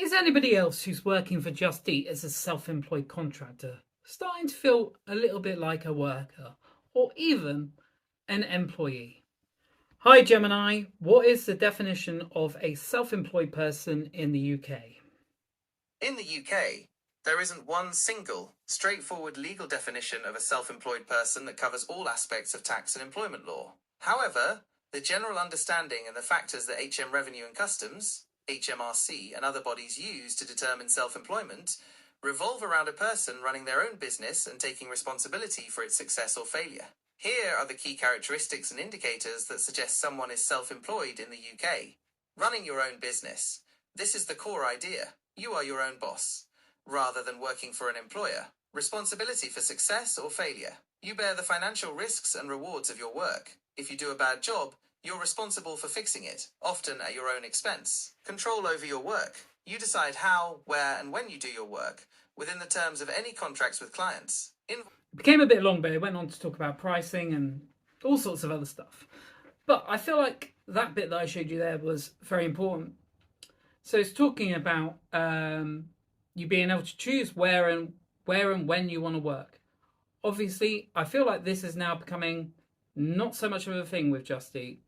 Is anybody else who's working for Just Eat as a self-employed contractor starting to feel a little bit like a worker or even an employee? Hi Gemini, what is the definition of a self-employed person in the UK? In the UK, there isn't one single, straightforward legal definition of a self-employed person that covers all aspects of tax and employment law. However, the general understanding and the factors that HM Revenue and Customs, HMRC, and other bodies use to determine self-employment revolve around a person running their own business and taking responsibility for its success or failure. Here are the key characteristics and indicators that suggest someone is self-employed in the UK. Running your own business. This is the core idea. You are your own boss. Rather than working for an employer. Responsibility for success or failure. You bear the financial risks and rewards of your work. If you do a bad job, you're responsible for fixing it, often at your own expense. Control over your work. You decide how, where, and when you do your work, within the terms of any contracts with clients. It became a bit long, but it went on to talk about pricing and all sorts of other stuff. But I feel like that bit that I showed you there was very important. So it's talking about you being able to choose where and when you want to work. Obviously, I feel like this is now becoming not so much of a thing with Just Eat.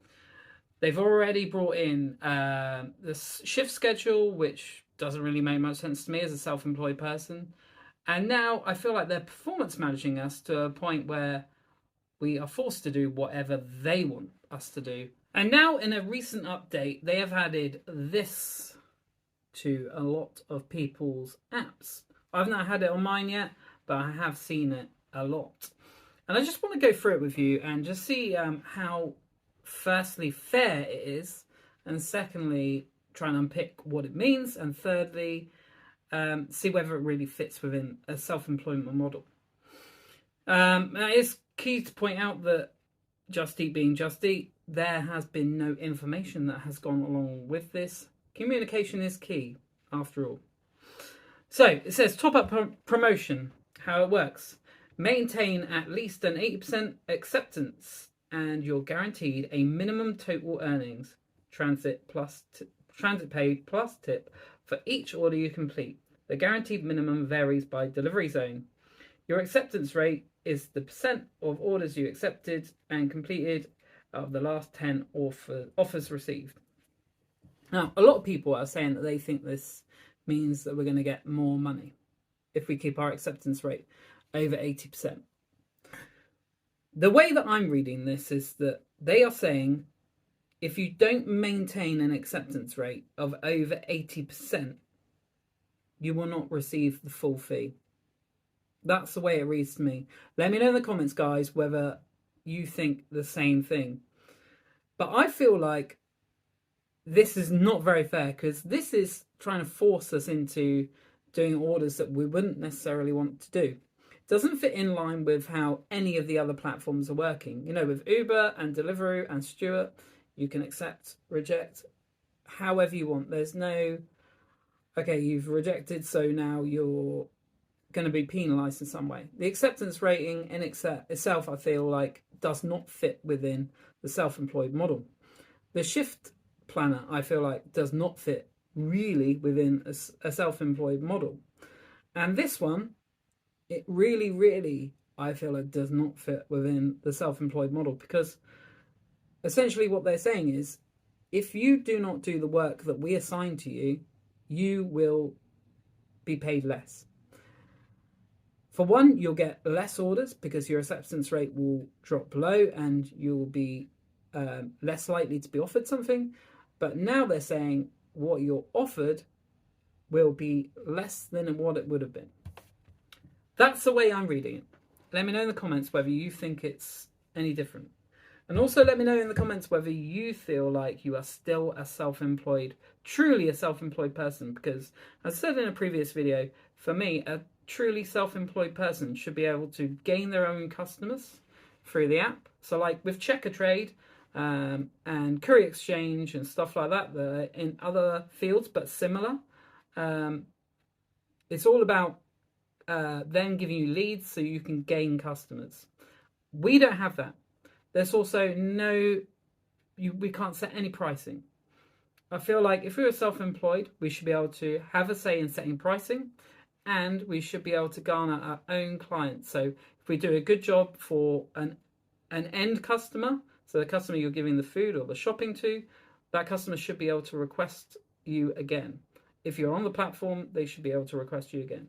They've already brought in the shift schedule, which doesn't really make much sense to me as a self-employed person. And now I feel like they're performance managing us to a point where we are forced to do whatever they want us to do. And now in a recent update, they have added this to a lot of people's apps. I've not had it on mine yet, but I have seen it a lot. And I just want to go through it with you and just see how, firstly, fair it is, and secondly, try and unpick what it means, and thirdly, see whether it really fits within a self-employment model. It is key to point out that Just Eat being Just Eat, there has been no information that has gone along with this. Communication is key, after all. So it says top-up promotion, how it works. Maintain at least an 80% acceptance and you're guaranteed a minimum total earnings, transit paid plus tip for each order you complete. The guaranteed minimum varies by delivery zone. Your acceptance rate is the percent of orders you accepted and completed of the last 10 offers received. Now, a lot of people are saying that they think this means that we're going to get more money if we keep our acceptance rate over 80%. The way that I'm reading this is that they are saying if you don't maintain an acceptance rate of over 80%, you will not receive the full fee. That's the way it reads to me. Let me know in the comments, guys, whether you think the same thing. But I feel like this is not very fair because this is trying to force us into doing orders that we wouldn't necessarily want to do. It doesn't fit in line with how any of the other platforms are working. You know, with Uber and Deliveroo and Stuart, you can accept, reject, however you want. There's no, okay, you've rejected, so now you're going to be penalised in some way. The acceptance rating in itself, I feel like, does not fit within the self-employed model. The shift planner, I feel like, does not fit really within a self-employed model. And this one, it really, I feel like, does not fit within the self-employed model because essentially what they're saying is if you do not do the work that we assign to you, you will be paid less. For one, you'll get less orders because your acceptance rate will drop low and you'll be less likely to be offered something. But now they're saying what you're offered will be less than what it would have been. That's the way I'm reading it. Let me know in the comments whether you think it's any different. And also let me know in the comments whether you feel like you are still a self-employed, truly a self-employed person. Because as I said in a previous video, for me, a truly self-employed person should be able to gain their own customers through the app. So like with Checker Trade and Courier Exchange and stuff like that, that are in other fields but similar, it's all about them giving you leads so you can gain customers. We don't have that. There's also we can't set any pricing. I feel like if we were self-employed, we should be able to have a say in setting pricing, and we should be able to garner our own clients. So if we do a good job for an end customer, so the customer you're giving the food or the shopping to, that customer should be able to request you again. If you're on the platform, they should be able to request you again.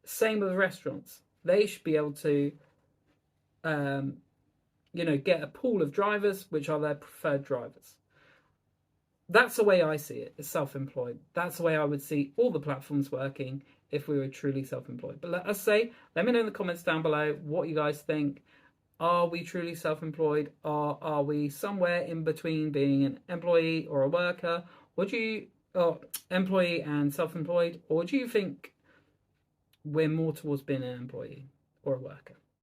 Same with restaurants. They should be able to, get a pool of drivers which are their preferred drivers. That's the way I see it, as self-employed. That's the way I would see all the platforms working if we were truly self-employed. But let me know in the comments down below what you guys think. Are we truly self-employed? Are we somewhere in between being an employee or a worker? Or employee and self-employed? Or do you think we're more towards being an employee or a worker?